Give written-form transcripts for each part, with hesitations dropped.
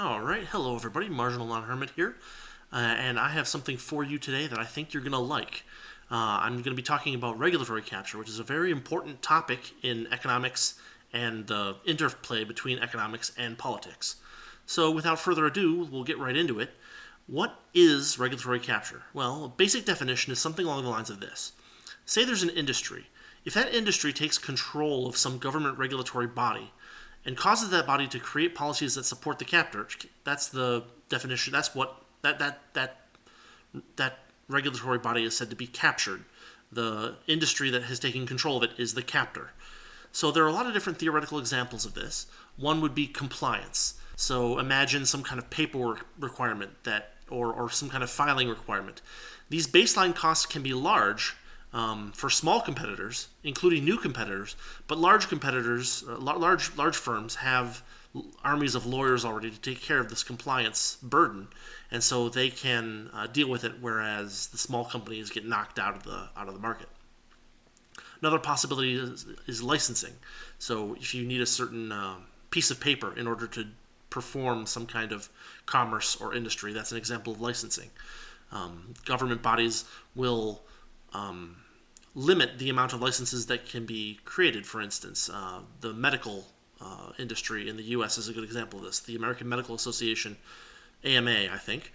All right, hello everybody, Marginal Non-hermit here, and I have something for you today that I think you're going to like. I'm going to be talking about regulatory capture, which is a very important topic in economics and the interplay between economics and politics. So without further ado, we'll get right into it. What is regulatory capture? Well, a basic definition is something along the lines of this. Say there's an industry. If that industry takes control of some government regulatory body, and causes that body to create policies that support the captor. That's the definition. That's what that regulatory body is said to be captured. The industry that has taken control of it is the captor. So there are a lot of different theoretical examples of this. One would be compliance. So imagine some kind of paperwork requirement or some kind of filing requirement. These baseline costs can be large, for small competitors, including new competitors, but large competitors, large firms have armies of lawyers already to take care of this compliance burden, and so they can deal with it, whereas the small companies get knocked out of the market. Another possibility is licensing. So if you need a certain piece of paper in order to perform some kind of commerce or industry, that's an example of licensing. Government bodies will limit the amount of licenses that can be created. For instance, the medical industry in the U.S. is a good example of this. The American Medical Association, AMA, I think,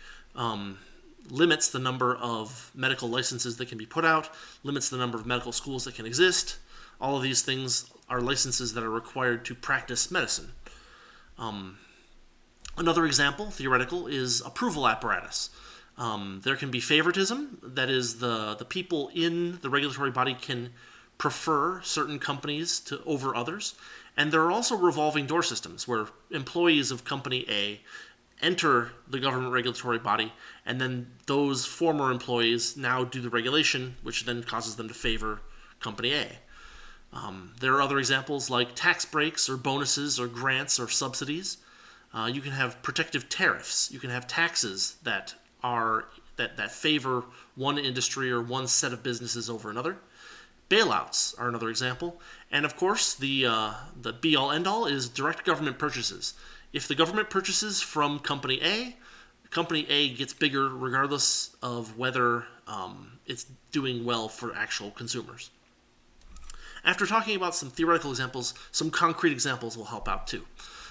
limits the number of medical licenses that can be put out, limits the number of medical schools that can exist. All of these things are licenses that are required to practice medicine. Another example, theoretical, is approval apparatus. There can be favoritism, that is, the people in the regulatory body can prefer certain companies over others, and there are also revolving door systems where employees of company A enter the government regulatory body, and then those former employees now do the regulation, which then causes them to favor company A. There are other examples like tax breaks or bonuses or grants or subsidies. You can have protective tariffs. You can have taxes that favor one industry or one set of businesses over another. Bailouts are another example. And of course, the be-all, end-all is direct government purchases. If the government purchases from Company A gets bigger regardless of whether it's doing well for actual consumers. After talking about some theoretical examples, some concrete examples will help out too.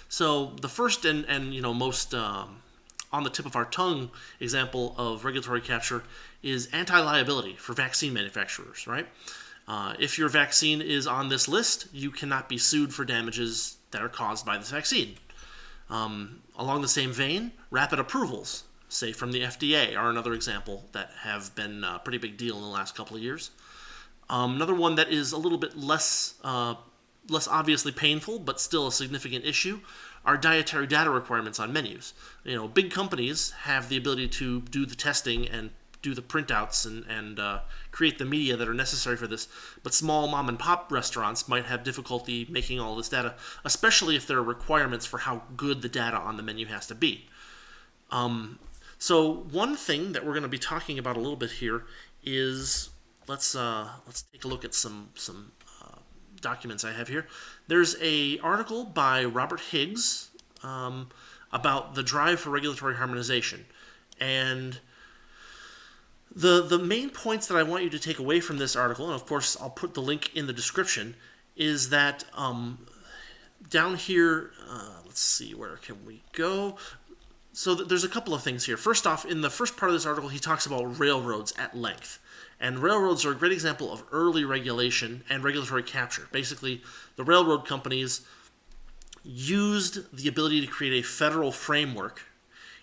So the first and most on the tip of our tongue example of regulatory capture is anti-liability for vaccine manufacturers, right? If your vaccine is on this list, you cannot be sued for damages that are caused by this vaccine. Along the same vein, rapid approvals, say from the FDA, are another example that have been a pretty big deal in the last couple of years. Another one that is a little bit less obviously painful, but still a significant issue, are dietary data requirements on menus. Big companies have the ability to do the testing and do the printouts and create the media that are necessary for this, but small mom and pop restaurants might have difficulty making all this data, especially if there are requirements for how good the data on the menu has to be. So one thing that we're going to be talking about a little bit here is let's take a look at some documents I have here. There's a article by Robert Higgs about the drive for regulatory harmonization, and the main points that I want you to take away from this article, and of course I'll put the link in the description, is that down here, let's see, where can we go? So there's a couple of things here. First off, in the first part of this article, he talks about railroads at length. And railroads are a great example of early regulation and regulatory capture. Basically, the railroad companies used the ability to create a federal framework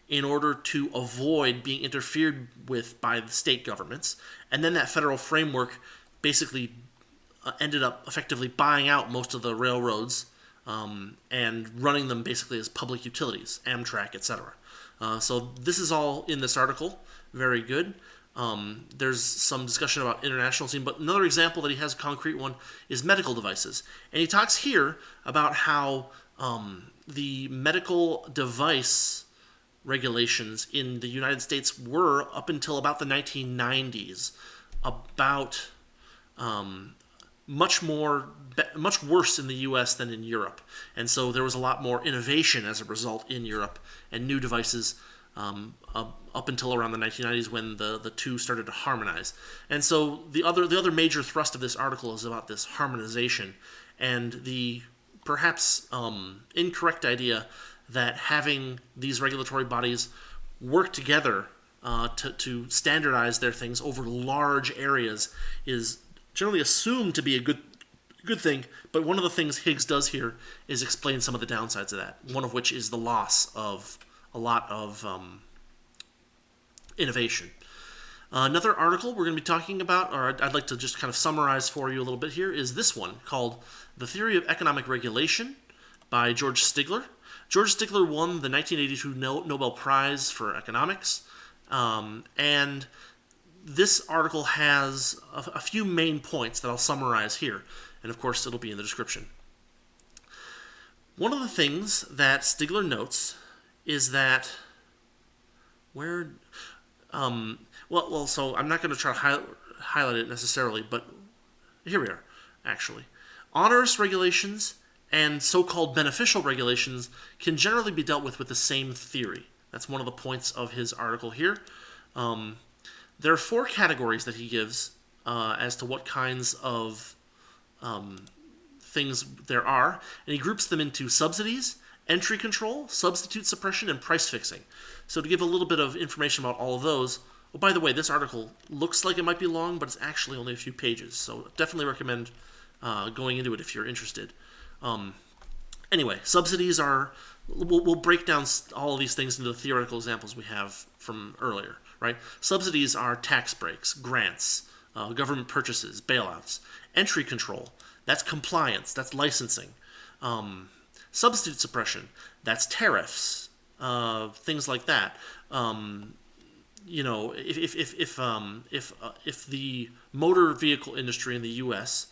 in order to avoid being interfered with by the state governments. And then that federal framework basically ended up effectively buying out most of the railroads and running them basically as public utilities, Amtrak, etc. So this is all in this article. Very good. There's some discussion about international scene, but another example that he has, a concrete one, is medical devices. And he talks here about how the medical device regulations in the United States were, up until about the 1990s, about much worse in the U.S. than in Europe, and so there was a lot more innovation as a result in Europe and new devices up until around the 1990s when the two started to harmonize. And so the other major thrust of this article is about this harmonization and the perhaps incorrect idea that having these regulatory bodies work together to standardize their things over large areas is generally assumed to be a good thing. But one of the things Higgs does here is explain some of the downsides of that. One of which is the loss of a lot of innovation. Another article we're going to be talking about, or I'd like to just kind of summarize for you a little bit here, is this one called The Theory of Economic Regulation by George Stigler. George Stigler won the 1982 Nobel Prize for Economics, and this article has a few main points that I'll summarize here, and of course it'll be in the description. One of the things that Stigler notes is that so I'm not going to try to highlight it necessarily, but here we are, actually. Onerous regulations and so-called beneficial regulations can generally be dealt with the same theory. That's one of the points of his article here. There are 4 categories that he gives as to what kinds of things there are, and he groups them into subsidies, entry control, substitute suppression, and price fixing. So to give a little bit of information about all of those, oh, by the way, this article looks like it might be long, but it's actually only a few pages, so definitely recommend going into it if you're interested. Anyway, subsidies are... We'll break down all of these things into the theoretical examples we have from earlier, right? Subsidies are tax breaks, grants, government purchases, bailouts. Entry control, that's compliance, that's licensing. Substitute suppression, that's tariffs, things like that. If the motor vehicle industry in the U.S.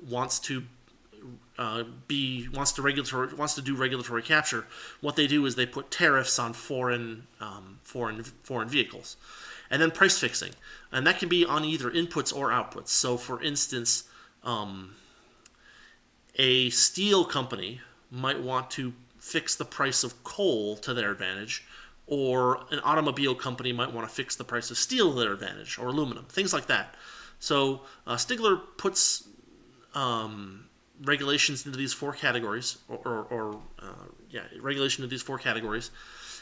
wants to do regulatory capture, what they do is they put tariffs on foreign vehicles, and then price fixing, and that can be on either inputs or outputs. So, for instance, a steel company might want to fix the price of coal to their advantage, or an automobile company might want to fix the price of steel to their advantage, or aluminum, things like that. So Stigler puts regulations into these 4 categories, regulation into these 4 categories,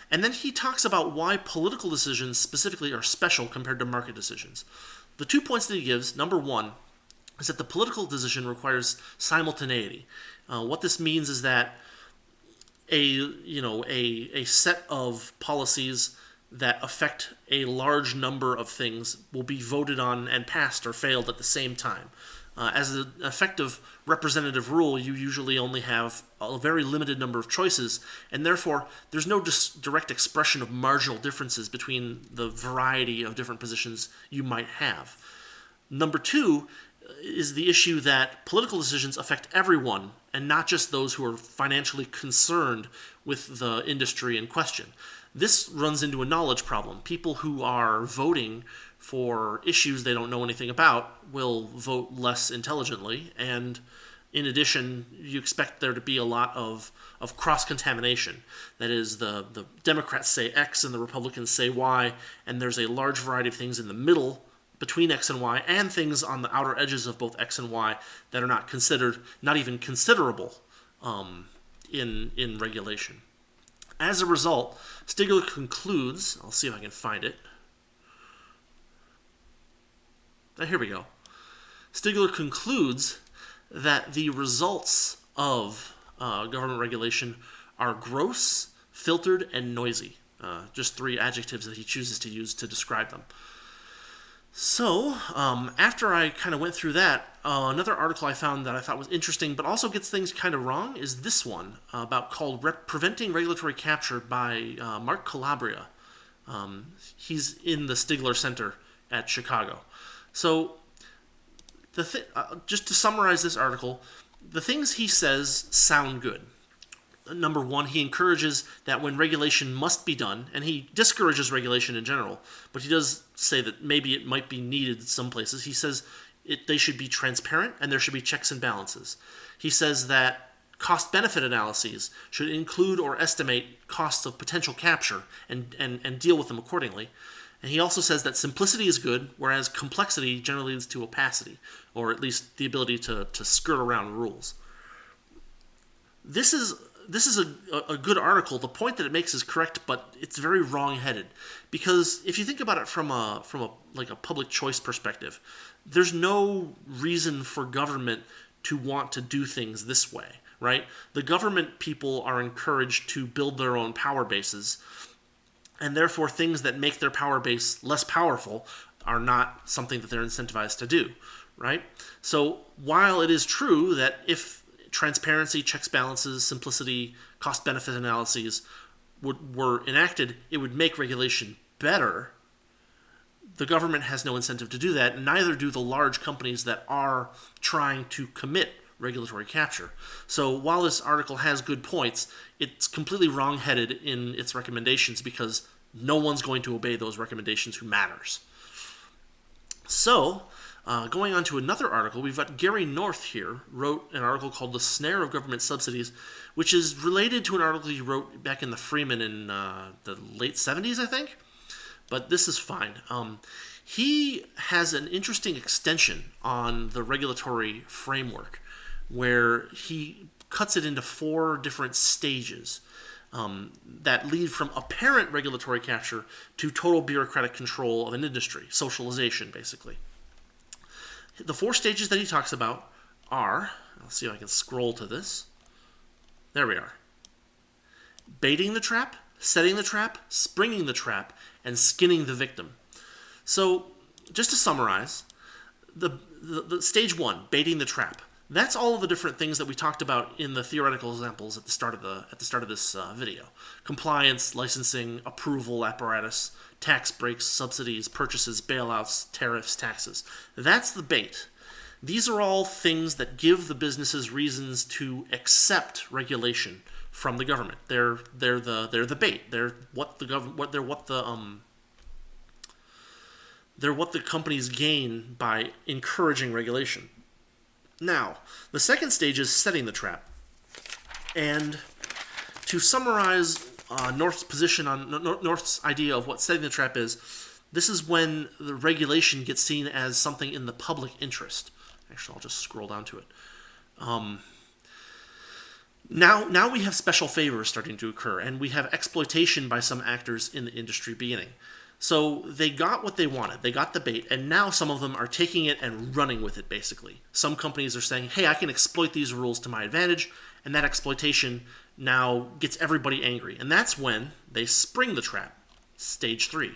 and then he talks about why political decisions specifically are special compared to market decisions. The 2 points that he gives, number 1, is that the political decision requires simultaneity. What this means is that a set of policies that affect a large number of things will be voted on and passed or failed at the same time. As an effective representative rule, you usually only have a very limited number of choices, and therefore there's no direct expression of marginal differences between the variety of different positions you might have. Number 2 is the issue that political decisions affect everyone and not just those who are financially concerned with the industry in question. This runs into a knowledge problem. People who are voting for issues they don't know anything about will vote less intelligently, and in addition, you expect there to be a lot of cross-contamination. That is, the Democrats say X and the Republicans say Y, and there's a large variety of things in the middle between X and Y, and things on the outer edges of both X and Y that are not even considerable in regulation. As a result, Stigler concludes, I'll see if I can find it. Here we go. Stigler concludes that the results of government regulation are gross, filtered, and noisy. Just 3 adjectives that he chooses to use to describe them. So, after I kind of went through that, another article I found that I thought was interesting, but also gets things kind of wrong, is this one called Preventing Regulatory Capture by Mark Calabria. He's in the Stigler Center at Chicago. So, just to summarize this article, the things he says sound good. Number 1, he encourages that when regulation must be done, and he discourages regulation in general, but he does say that maybe it might be needed in some places. He says they should be transparent and there should be checks and balances. He says that cost-benefit analyses should include or estimate costs of potential capture and deal with them accordingly. And he also says that simplicity is good, whereas complexity generally leads to opacity, or at least the ability to skirt around rules. This is a good article. The point that it makes is correct, but it's very wrong-headed. Because if you think about it from a public choice perspective, there's no reason for government to want to do things this way, right? The government people are encouraged to build their own power bases, and therefore things that make their power base less powerful are not something that they're incentivized to do, right? So while it is true that if transparency, checks, balances, simplicity, cost-benefit analyses were enacted, it would make regulation better. The government has no incentive to do that, and neither do the large companies that are trying to commit regulatory capture. So while this article has good points, it's completely wrong-headed in its recommendations because no one's going to obey those recommendations who matters. So, going on to another article, we've got Gary North here, wrote an article called The Snare of Government Subsidies, which is related to an article he wrote back in the Freeman in the late 70s, I think. But this is fine. He has an interesting extension on the regulatory framework where he cuts it into 4 different stages that lead from apparent regulatory capture to total bureaucratic control of an industry, socialization, basically. The 4 stages that he talks about are, let's see if I can scroll to this. There we are. Baiting the trap, setting the trap, springing the trap, and skinning the victim. So, just to summarize, the stage 1, baiting the trap. That's all of the different things that we talked about in the theoretical examples at the start of this video. Compliance, licensing, approval apparatus, tax breaks, subsidies, purchases, bailouts, tariffs, taxes. That's the bait. These are all things that give the businesses reasons to accept regulation from the government. They're the bait. They're what the companies gain by encouraging regulation. Now, the second stage is setting the trap. And to summarize North's position on North's idea of what setting the trap is, this is when the regulation gets seen as something in the public interest. Actually, I'll just scroll down to it. Now we have special favors starting to occur, and we have exploitation by some actors in the industry beginning. So they got what they wanted. They got the bait, and now some of them are taking it and running with it, basically. Some companies are saying, hey, I can exploit these rules to my advantage, and that exploitation now gets everybody angry. And that's when they spring the trap, stage 3.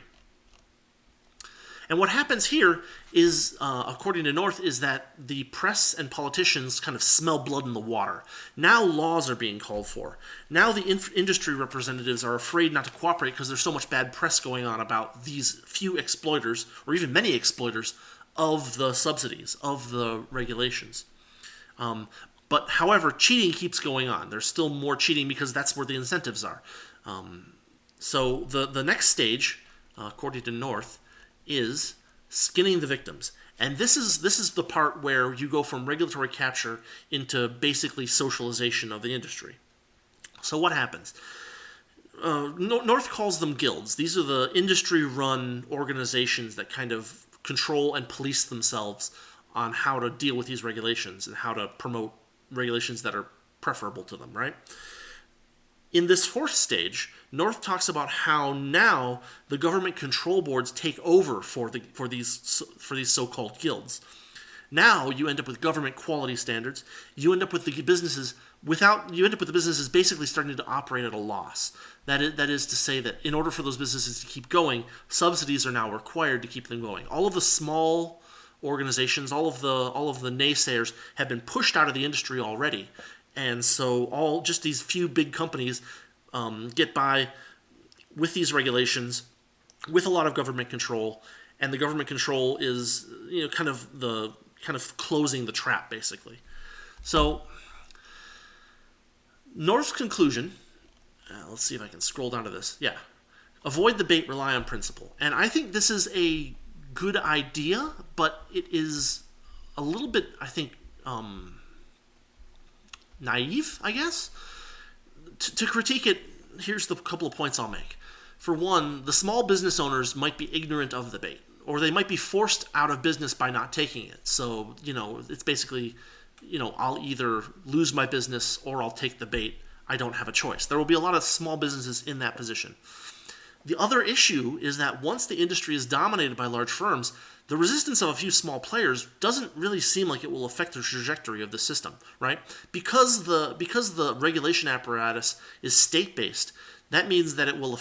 And what happens here is, according to North, is that the press and politicians kind of smell blood in the water. Now laws are being called for. Now the industry representatives are afraid not to cooperate because there's so much bad press going on about these few exploiters, or even many exploiters, of the subsidies, of the regulations. But however, cheating keeps going on. There's still more cheating because that's where the incentives are. So the next stage, according to North, is skinning the victims. And this is the part where you go from regulatory capture into basically socialization of the industry. So what happens? North calls them guilds. These are the industry-run organizations that kind of control and police themselves on how to deal with these regulations and how to promote regulations that are preferable to them, right? In this 4th stage, North talks about how now the government control boards take over for these so-called guilds. Now you end up with government quality standards. You end up with the businesses basically starting to operate at a loss. That is to say that in order for those businesses to keep going, subsidies are now required to keep them going. All of the small organizations, all of the naysayers have been pushed out of the industry already. And so just these few big companies get by with these regulations, with a lot of government control, and the government control is kind of closing the trap, basically. So North's conclusion, let's see if I can scroll down to this. Yeah, avoid the bait, rely on principle. And I think this is a good idea, but it is a little bit, I think, naive, I guess. To critique it, here's the couple of points I'll make. For one, the small business owners might be ignorant of the bait, or they might be forced out of business by not taking it. So, it's basically, I'll either lose my business or I'll take the bait. I don't have a choice. There will be a lot of small businesses in that position. The other issue is that once the industry is dominated by large firms, the resistance of a few small players doesn't really seem like it will affect the trajectory of the system, right? Because the regulation apparatus is state-based, that means that it will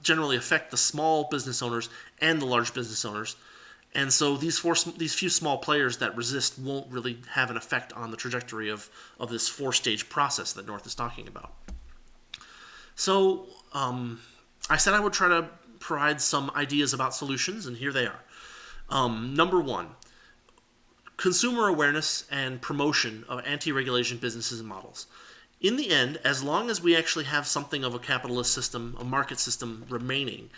generally affect the small business owners and the large business owners. And so these few small players that resist won't really have an effect on the trajectory of this 4-stage process that North is talking about. So I said I would try to provide some ideas about solutions, and here they are. Number one, consumer awareness and promotion of anti-regulation businesses and models. In the end, as long as we actually have something of a capitalist system, a market system remaining,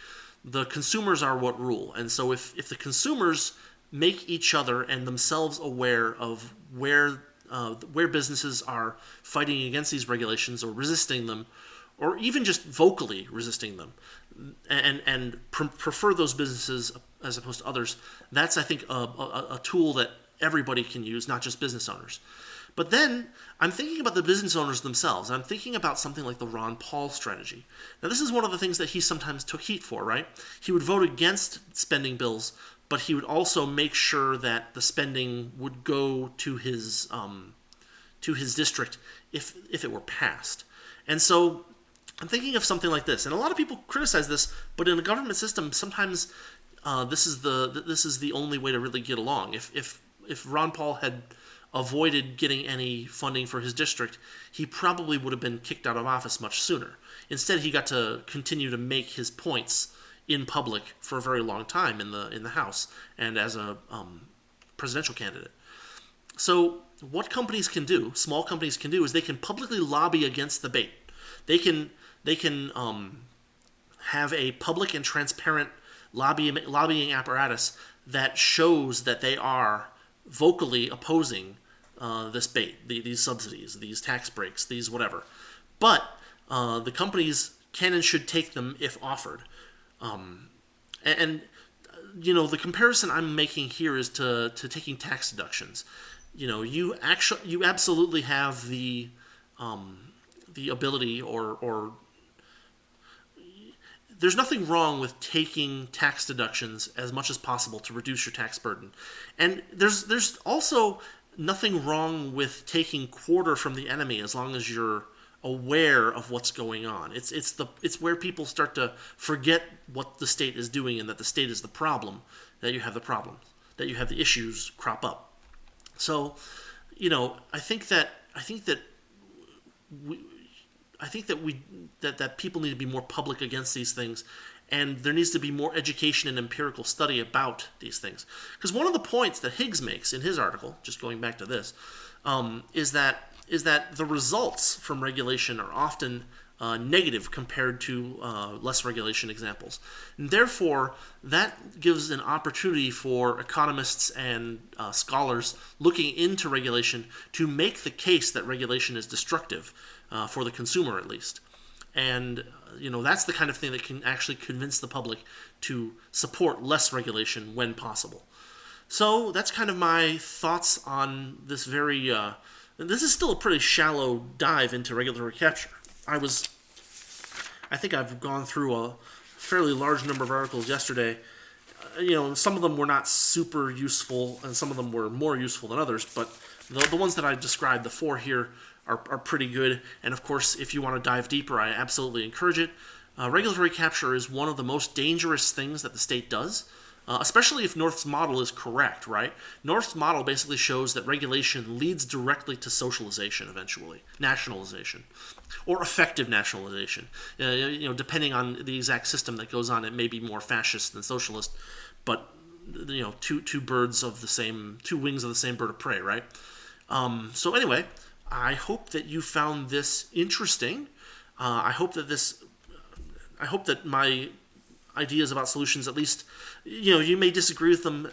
the consumers are what rule. And so if the consumers make each other and themselves aware of where businesses are fighting against these regulations or resisting them, or even just vocally resisting them, and prefer those businesses as opposed to others, that's, I think, a tool that everybody can use, not just business owners. But then I'm thinking about the business owners themselves. I'm thinking about something like the Ron Paul strategy. Now, this is one of the things that he sometimes took heat for, right? He would vote against spending bills, but he would also make sure that the spending would go to his district if it were passed. And so I'm thinking of something like this. And a lot of people criticize this, but in a government system, sometimes this is the only way to really get along. If Ron Paul had avoided getting any funding for his district, he probably would have been kicked out of office much sooner. Instead, he got to continue to make his points in public for a very long time in the House and as a presidential candidate. So what companies can do, small companies can do, is they can publicly lobby against the bait. They can have a public and transparent lobbying apparatus that shows that they are vocally opposing this bait, these subsidies, these tax breaks, these whatever. But the companies can and should take them if offered. The comparison I'm making here is to taking tax deductions. You absolutely have the ability or there's nothing wrong with taking tax deductions as much as possible to reduce your tax burden. And there's also nothing wrong with taking quarter from the enemy as long as you're aware of what's going on. It's where people start to forget what the state is doing and that the state is the problem, that you have the problems, that you have the issues crop up. So, I think that people need to be more public against these things, and there needs to be more education and empirical study about these things. Because one of the points that Higgs makes in his article, just going back to this, is that the results from regulation are often negative compared to less regulation examples. And therefore, that gives an opportunity for economists and scholars looking into regulation to make the case that regulation is destructive, for the consumer at least. And that's the kind of thing that can actually convince the public to support less regulation when possible. So that's kind of my thoughts on this very... this is still a pretty shallow dive into regulatory capture. I think I've gone through a fairly large number of articles yesterday. Some of them were not super useful, and some of them were more useful than others, but the ones that I described, the 4 here, are pretty good. And of course, if you want to dive deeper, I absolutely encourage it. Regulatory capture is one of the most dangerous things that the state does, especially if North's model is correct, right? North's model basically shows that regulation leads directly to socialization eventually, nationalization, or effective nationalization. Depending on the exact system that goes on, it may be more fascist than socialist, but two wings of the same bird of prey, right? So anyway, I hope that you found this interesting. I hope that my ideas about solutions. At least, you may disagree with them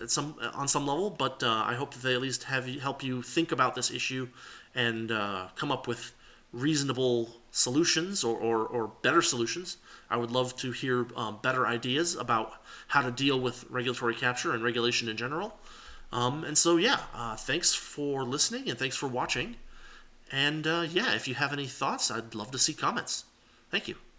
on some level, but I hope that they at least help you think about this issue and come up with reasonable solutions or better solutions. I would love to hear better ideas about how to deal with regulatory capture and regulation in general. And so, thanks for listening and thanks for watching. And if you have any thoughts, I'd love to see comments. Thank you.